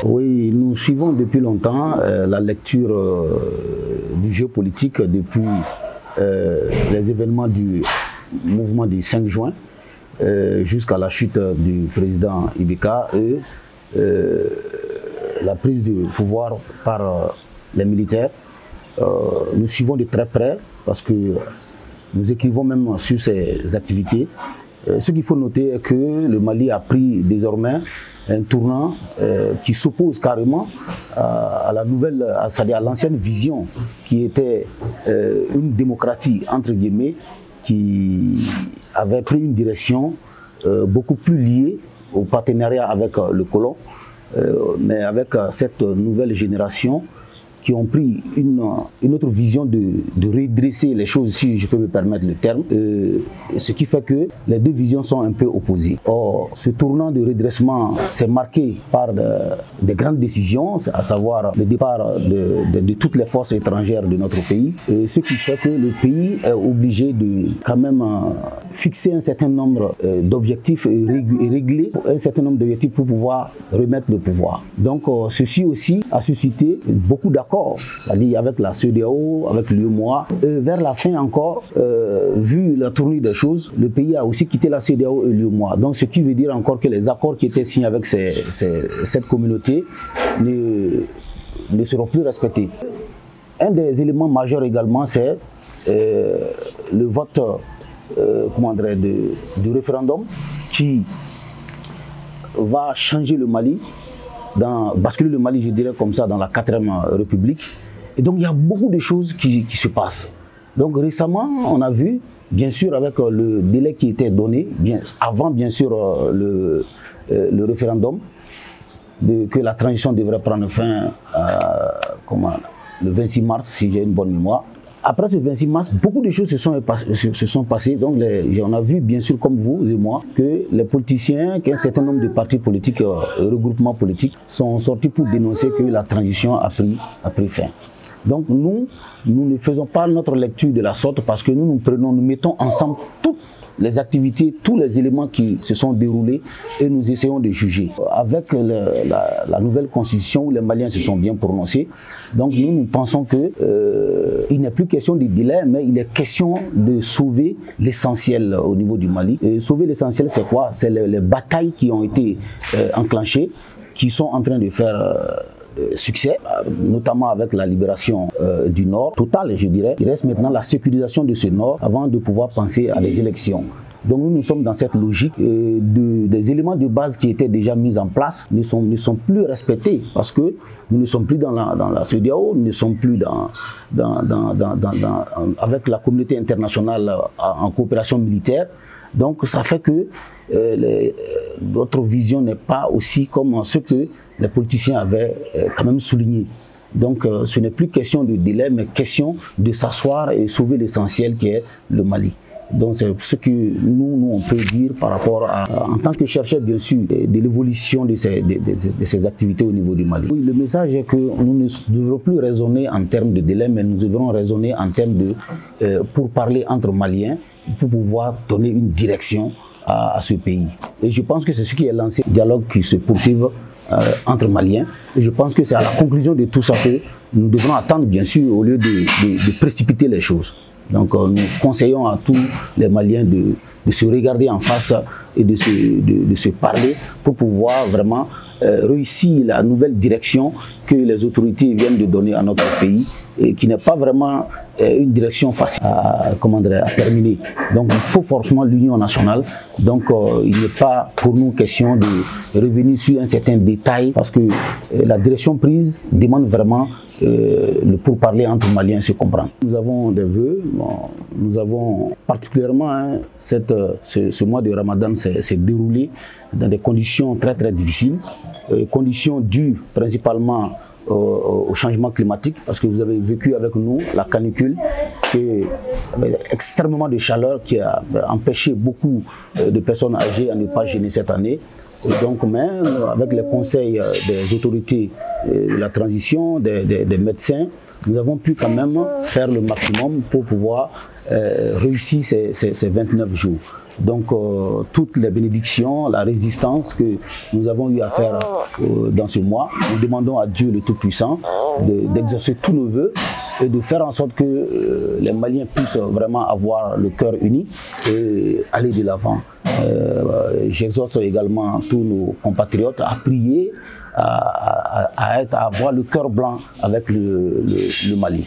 Oui, nous suivons depuis longtemps la lecture du jeu politique depuis les événements du mouvement du 5 juin jusqu'à la chute du président Ibeka et la prise du pouvoir par les militaires. Nous suivons de très près parce que nous écrivons même sur ces activités. Ce qu'il faut noter est que le Mali a pris désormais un tournant qui s'oppose carrément à la nouvelle, c'est-à-dire à l'ancienne vision qui était une démocratie entre guillemets qui avait pris une direction beaucoup plus liée au partenariat avec le colon, mais avec cette nouvelle génération qui ont pris une autre vision de redresser les choses, si je peux me permettre le terme, ce qui fait que les deux visions sont un peu opposées. Or, ce tournant de redressement s'est marqué par des grandes décisions, à savoir le départ de toutes les forces étrangères de notre pays, ce qui fait que le pays est obligé de quand même fixer un certain nombre d'objectifs et régler un certain nombre d'objectifs pour pouvoir remettre le pouvoir. Donc, ceci aussi a suscité beaucoup d'accords, c'est-à-dire avec la CEDEAO, avec l'UEMOA. Vers la fin encore, vu la tournure des choses, le pays a aussi quitté la CEDEAO et l'UEMOA. Donc ce qui veut dire encore que les accords qui étaient signés avec cette communauté ne seront plus respectés. Un des éléments majeurs également, c'est le vote du référendum qui va changer le Mali, basculer le Mali, je dirais comme ça, dans la 4e République. Et donc il y a beaucoup de choses qui se passent. Donc récemment, on a vu, bien sûr, avec le délai qui était donné, avant bien sûr le référendum, que la transition devrait prendre fin le 26 mars, si j'ai une bonne mémoire. Après ce 26 mars, beaucoup de choses se sont passées. Donc on a vu, bien sûr, comme vous et moi, que les politiciens, qu'un certain nombre de partis politiques, regroupements politiques, sont sortis pour dénoncer que la transition a pris fin. Donc nous ne faisons pas notre lecture de la sorte parce que nous mettons ensemble toutes les activités, tous les éléments qui se sont déroulés et nous essayons de juger. Avec la nouvelle constitution où les Maliens se sont bien prononcés, donc nous pensons qu'il n'est plus question de délai, mais il est question de sauver l'essentiel au niveau du Mali. Et sauver l'essentiel, c'est quoi? C'est les batailles qui ont été enclenchées, qui sont en train de faire succès, notamment avec la libération du Nord, totale je dirais. Il reste maintenant la sécurisation de ce Nord avant de pouvoir penser à des élections. Donc nous sommes dans cette logique des éléments de base qui étaient déjà mis en place ne sont plus respectés parce que nous ne sommes plus dans la CEDEAO, nous ne sommes plus avec la communauté internationale en coopération militaire. Donc ça fait que notre vision n'est pas aussi comme ce que les politiciens avaient quand même souligné. Donc ce n'est plus question de délai, mais question de s'asseoir et sauver l'essentiel qui est le Mali. Donc c'est ce que nous on peut dire par rapport en tant que chercheur bien sûr, de l'évolution de ces activités au niveau du Mali. Oui, le message est que nous ne devrons plus raisonner en termes de délai, mais nous devrons raisonner en termes pour parler entre Maliens, pour pouvoir donner une direction à ce pays. Et je pense que c'est ce qui est lancé, le dialogue qui se poursuit entre Maliens. Et je pense que c'est à la conclusion de tout ça que nous devrons attendre, bien sûr, au lieu de précipiter les choses. Donc nous conseillons à tous les Maliens de se regarder en face et de se parler pour pouvoir vraiment réussir la nouvelle direction que les autorités viennent de donner à notre pays et qui n'est pas vraiment une direction facile à terminer. Donc il faut forcément l'union nationale. Donc il n'est pas pour nous question de revenir sur un certain détail parce que la direction prise demande vraiment le pourparler entre Maliens se comprendre. Nous avons des vœux, nous avons particulièrement ce mois de Ramadan s'est déroulé dans des conditions très très difficiles, conditions dues principalement au changement climatique, parce que vous avez vécu avec nous la canicule, extrêmement de chaleur qui a empêché beaucoup de personnes âgées à ne pas gêner cette année. Donc, mais avec les conseils des autorités de la transition, des médecins, nous avons pu quand même faire le maximum pour pouvoir réussir ces 29 jours. Donc, toutes les bénédictions, la résistance que nous avons eu à faire dans ce mois, nous demandons à Dieu le Tout-Puissant d'exaucer tous nos vœux et de faire en sorte que les Maliens puissent vraiment avoir le cœur uni et aller de l'avant. J'exhorte également tous nos compatriotes à prier, à avoir le cœur blanc avec le Mali.